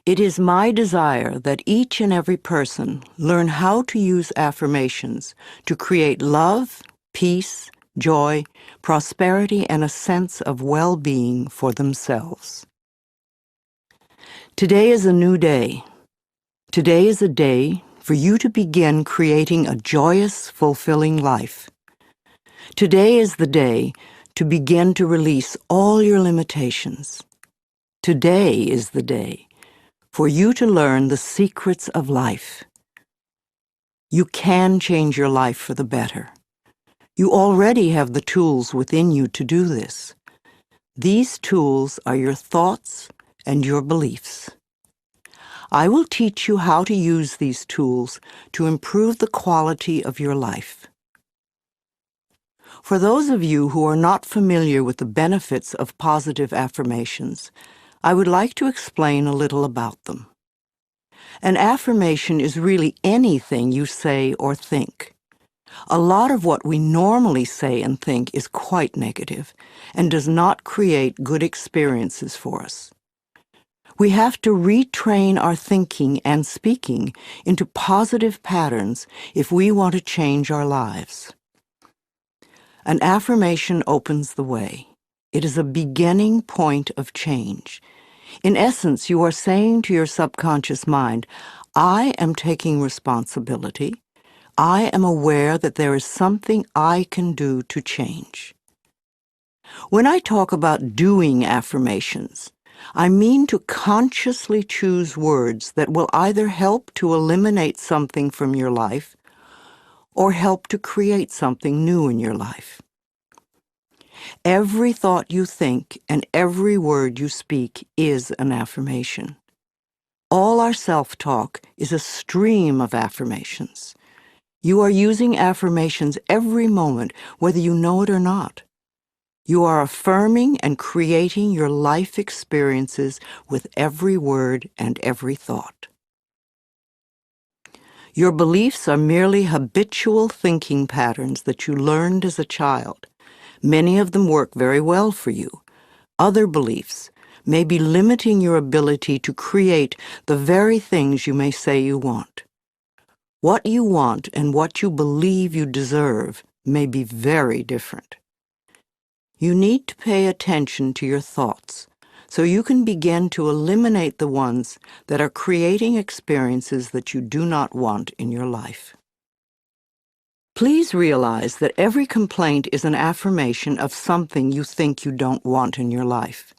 It is my desire that each and every person learn how to use affirmations to create love, peace, joy, prosperity, and a sense of well-being for themselves. Today is a new day. Today is a day for you to begin creating a joyous, fulfilling life. Today is the day to begin to release all your limitations. Today is the day for you to learn the secrets of life. You can change your life for the better. You already have the tools within you to do this. These tools are your thoughts and your beliefs. I will teach you how to use these tools to improve the quality of your life. For those of you who are not familiar with the benefits of positive affirmations, I would like to explain a little about them. An affirmation is really anything you say or think. A lot of what we normally say and think is quite negative and does not create good experiences for us. We have to retrain our thinking and speaking into positive patterns if we want to change our lives. An affirmation opens the way. It is a beginning point of change. In essence, you are saying to your subconscious mind, I am taking responsibility. I am aware that there is something I can do to change. When I talk about doing affirmations, I mean to consciously choose words that will either help to eliminate something from your life or help to create something new in your life. Every thought you think and every word you speak is an affirmation. All our self-talk is a stream of affirmations. You are using affirmations every moment, whether you know it or not. You are affirming and creating your life experiences with every word and every thought. Your beliefs are merely habitual thinking patterns that you learned as a child. Many of them work very well for you. Other beliefs may be limiting your ability to create the very things you may say you want. What you want and what you believe you deserve may be very different. You need to pay attention to your thoughts so you can begin to eliminate the ones that are creating experiences that you do not want in your life. Please realize that every complaint is an affirmation of something you think you don't want in your life.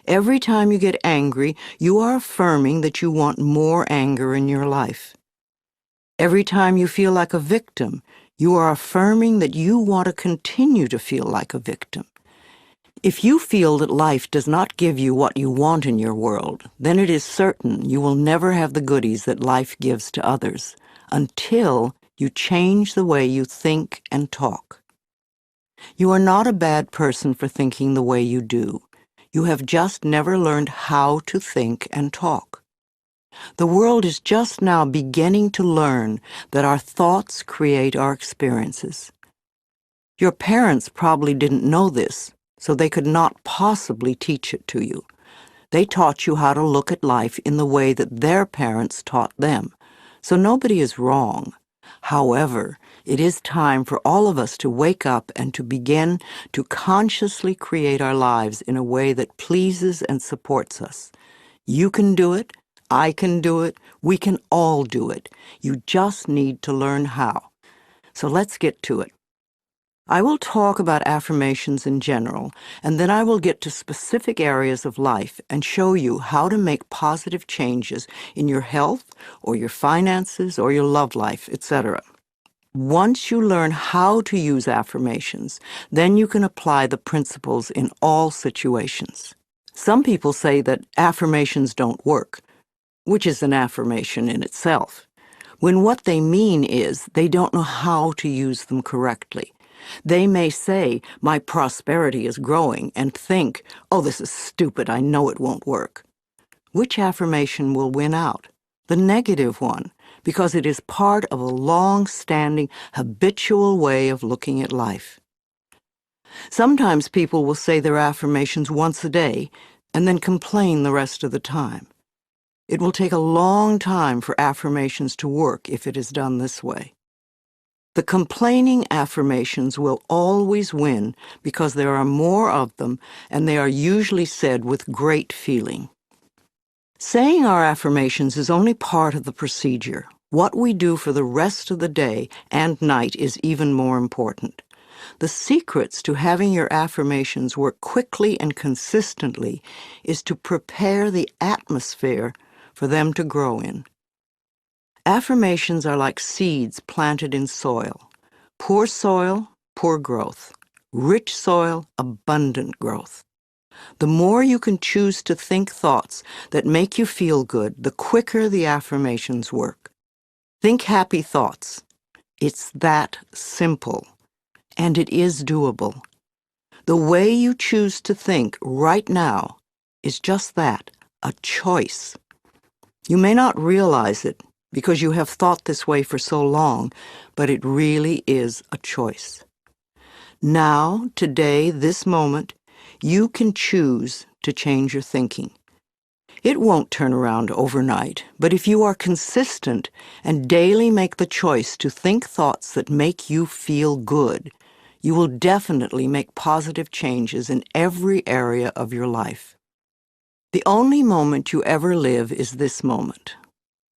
Every time you get angry, you are affirming that you want more anger in your life. Every time you feel like a victim, you are affirming that you want to continue to feel like a victim. If you feel that life does not give you what you want in your world, then it is certain you will never have the goodies that life gives to others until you change the way you think and talk. You are not a bad person for thinking the way you do. You have just never learned how to think and talk. The world is just now beginning to learn that our thoughts create our experiences. Your parents probably didn't know this, so they could not possibly teach it to you. They taught you how to look at life in the way that their parents taught them, so nobody is wrong. However, it is time for all of us to wake up and to begin to consciously create our lives in a way that pleases and supports us. You can do it. I can do it. We can all do it. You just need to learn how. So let's get to it. I will talk about affirmations in general, and then I will get to specific areas of life and show you how to make positive changes in your health or your finances or your love life, etc. Once you learn how to use affirmations, then you can apply the principles in all situations. Some people say that affirmations don't work, which is an affirmation in itself, when what they mean is they don't know how to use them correctly. They may say, my prosperity is growing, and think, oh, this is stupid, I know it won't work. Which affirmation will win out? The negative one, because it is part of a long-standing, habitual way of looking at life. Sometimes people will say their affirmations once a day and then complain the rest of the time. It will take a long time for affirmations to work if it is done this way. The complaining affirmations will always win because there are more of them and they are usually said with great feeling. Saying our affirmations is only part of the procedure. What we do for the rest of the day and night is even more important. The secrets to having your affirmations work quickly and consistently is to prepare the atmosphere for them to grow in. Affirmations are like seeds planted in soil. Poor soil, poor growth. Rich soil, abundant growth. The more you can choose to think thoughts that make you feel good, the quicker the affirmations work. Think happy thoughts. It's that simple, and it is doable. The way you choose to think right now is just that, a choice. You may not realize it because you have thought this way for so long, but it really is a choice. Now, today, this moment, you can choose to change your thinking. It won't turn around overnight, but if you are consistent and daily make the choice to think thoughts that make you feel good, you will definitely make positive changes in every area of your life. The only moment you ever live is this moment.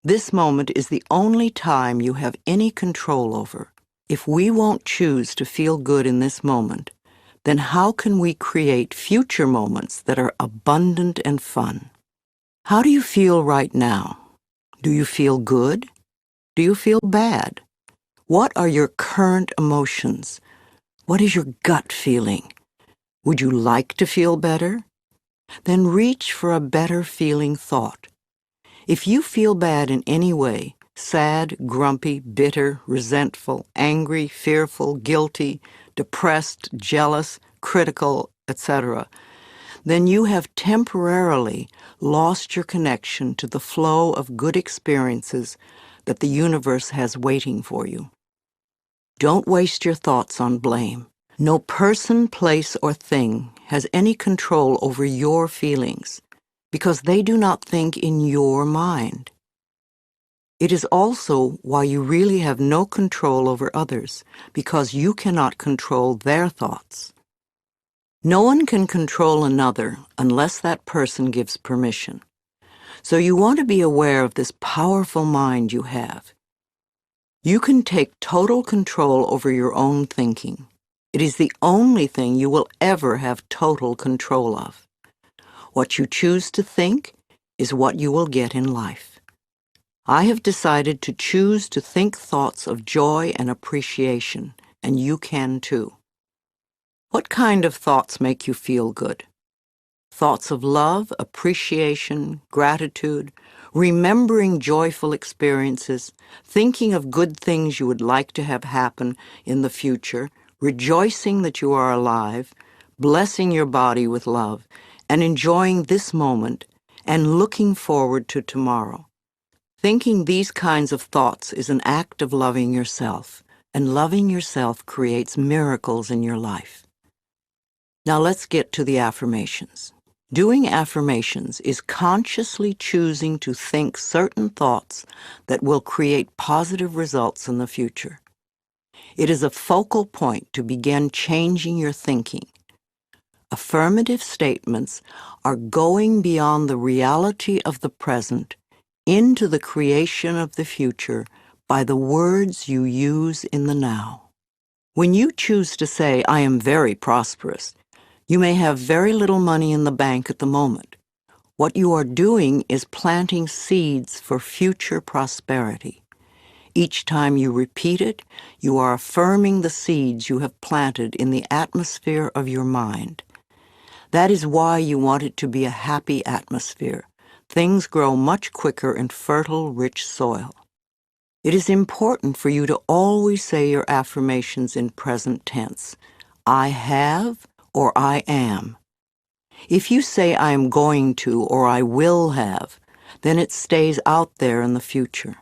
This moment is the only time you have any control over. If we won't choose to feel good in this moment, then how can we create future moments that are abundant and fun? How do you feel right now? Do you feel good? Do you feel bad? What are your current emotions? What is your gut feeling? Would you like to feel better? Then reach for a better feeling thought. If you feel bad in any way, sad, grumpy, bitter, resentful, angry, fearful, guilty, depressed, jealous, critical, etc., then you have temporarily lost your connection to the flow of good experiences that the universe has waiting for you. Don't waste your thoughts on blame. No person, place, or thing has any control over your feelings because they do not think in your mind. It is also why you really have no control over others, because you cannot control their thoughts. No one can control another unless that person gives permission. So you want to be aware of this powerful mind you have. You can take total control over your own thinking. It is the only thing you will ever have total control of. What you choose to think is what you will get in life. I have decided to choose to think thoughts of joy and appreciation, and you can too. What kind of thoughts make you feel good? Thoughts of love, appreciation, gratitude, remembering joyful experiences, thinking of good things you would like to have happen in the future, rejoicing that you are alive, blessing your body with love, and enjoying this moment and looking forward to tomorrow. Thinking these kinds of thoughts is an act of loving yourself, and loving yourself creates miracles in your life. Now let's get to the affirmations. Doing affirmations is consciously choosing to think certain thoughts that will create positive results in the future. It is a focal point to begin changing your thinking. Affirmative statements are going beyond the reality of the present into the creation of the future by the words you use in the now. When you choose to say, "I am very prosperous," you may have very little money in the bank at the moment. What you are doing is planting seeds for future prosperity. Each time you repeat it, you are affirming the seeds you have planted in the atmosphere of your mind. That is why you want it to be a happy atmosphere. Things grow much quicker in fertile, rich soil. It is important for you to always say your affirmations in present tense. I have or I am. If you say I am going to or I will have, then it stays out there in the future.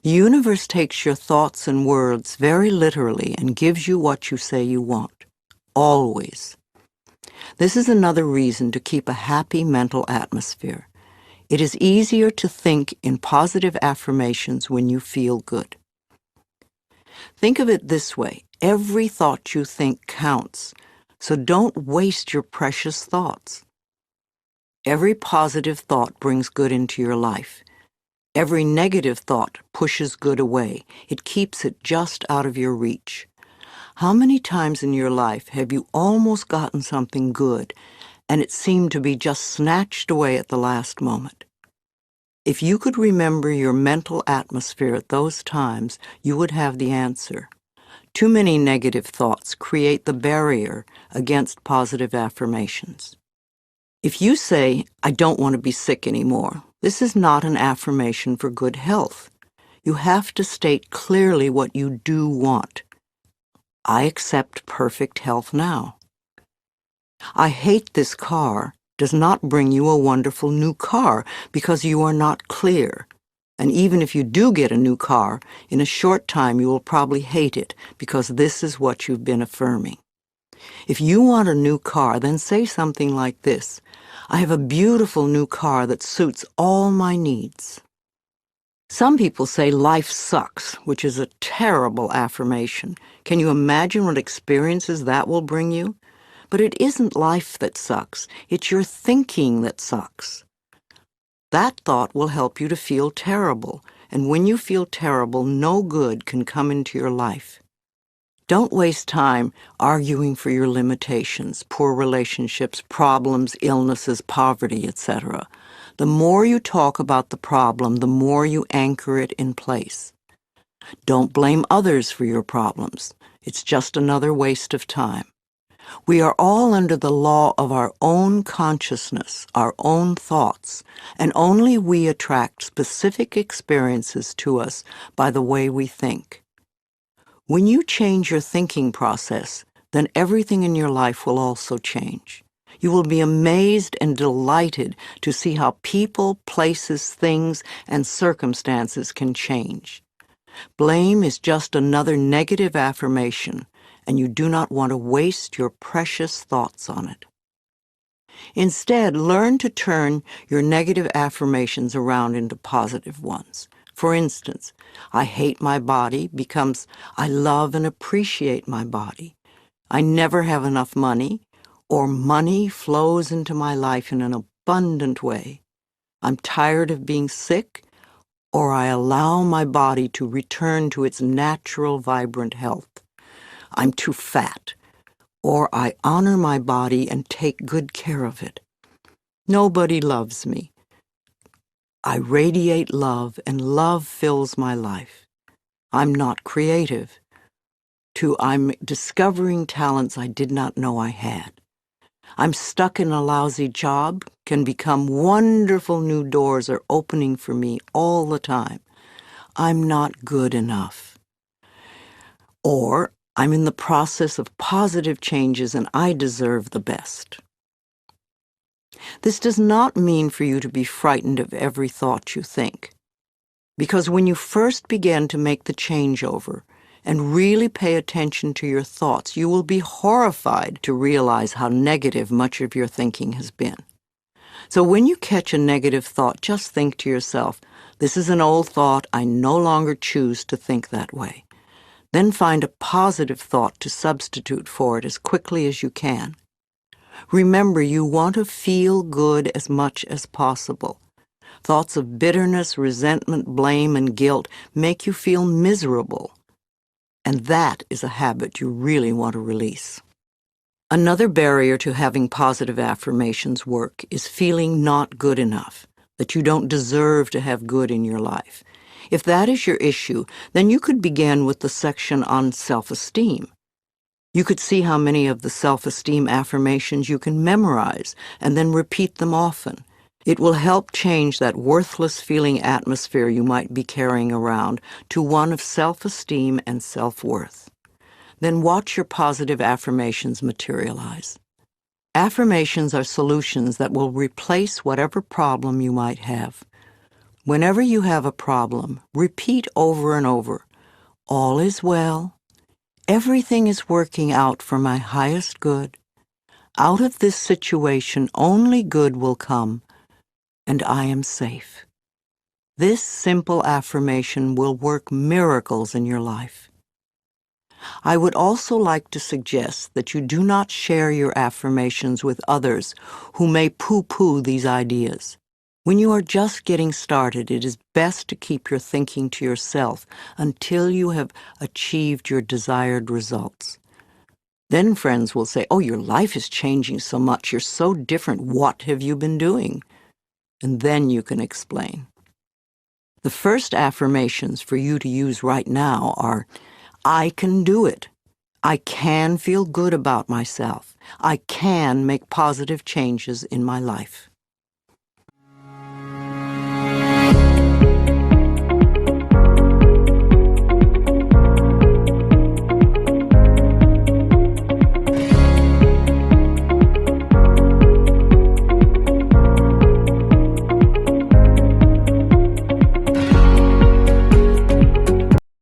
The universe takes your thoughts and words very literally and gives you what you say you want. Always. This is another reason to keep a happy mental atmosphere. It is easier to think in positive affirmations when you feel good. Think of it this way. Every thought you think counts, so don't waste your precious thoughts. Every positive thought brings good into your life. Every negative thought pushes good away. It keeps it just out of your reach. How many times in your life have you almost gotten something good, and it seemed to be just snatched away at the last moment? If you could remember your mental atmosphere at those times, you would have the answer. Too many negative thoughts create the barrier against positive affirmations. If you say, "I don't want to be sick anymore," this is not an affirmation for good health. You have to state clearly what you do want. I accept perfect health now. I hate this car does not bring you a wonderful new car because you are not clear. And even if you do get a new car, in a short time you will probably hate it because this is what you've been affirming. If you want a new car, then say something like this: I have a beautiful new car that suits all my needs. Some people say life sucks, which is a terrible affirmation. Can you imagine what experiences that will bring you? But it isn't life that sucks. It's your thinking that sucks. That thought will help you to feel terrible, and when you feel terrible, no good can come into your life. Don't waste time arguing for your limitations, poor relationships, problems, illnesses, poverty, etc. The more you talk about the problem, the more you anchor it in place. Don't blame others for your problems. It's just another waste of time. We are all under the law of our own consciousness, our own thoughts, and only we attract specific experiences to us by the way we think. When you change your thinking process, then everything in your life will also change. You will be amazed and delighted to see how people, places, things, and circumstances can change. Blame is just another negative affirmation, and you do not want to waste your precious thoughts on it. Instead, learn to turn your negative affirmations around into positive ones. For instance, I hate my body becomes I love and appreciate my body. I never have enough money, or money flows into my life in an abundant way. I'm tired of being sick, or I allow my body to return to its natural, vibrant health. I'm too fat, or I honor my body and take good care of it. Nobody loves me. I radiate love, and love fills my life. I'm not creative. I'm discovering talents I did not know I had. I'm stuck in a lousy job, can become wonderful new doors are opening for me all the time. I'm not good enough. Or I'm in the process of positive changes and I deserve the best. This does not mean for you to be frightened of every thought you think, because when you first begin to make the changeover and really pay attention to your thoughts, you will be horrified to realize how negative much of your thinking has been. So when you catch a negative thought, just think to yourself, this is an old thought, I no longer choose to think that way. Then find a positive thought to substitute for it as quickly as you can. Remember, you want to feel good as much as possible. Thoughts of bitterness, resentment, blame, and guilt make you feel miserable. And that is a habit you really want to release. Another barrier to having positive affirmations work is feeling not good enough, that you don't deserve to have good in your life. If that is your issue, then you could begin with the section on self-esteem. You could see how many of the self-esteem affirmations you can memorize and then repeat them often. It will help change that worthless feeling atmosphere you might be carrying around to one of self-esteem and self-worth. Then watch your positive affirmations materialize. Affirmations are solutions that will replace whatever problem you might have. Whenever you have a problem, repeat over and over, all is well. Everything is working out for my highest good. Out of this situation, only good will come. and I am safe. This simple affirmation will work miracles in your life. I would also like to suggest that you do not share your affirmations with others who may poo-poo these ideas. When you are just getting started, it is best to keep your thinking to yourself until you have achieved your desired results. Then friends will say, "Oh, your life is changing so much. You're so different. What have you been doing?" And then you can explain. The first affirmations for you to use right now are, "I can do it. I can feel good about myself. I can make positive changes in my life."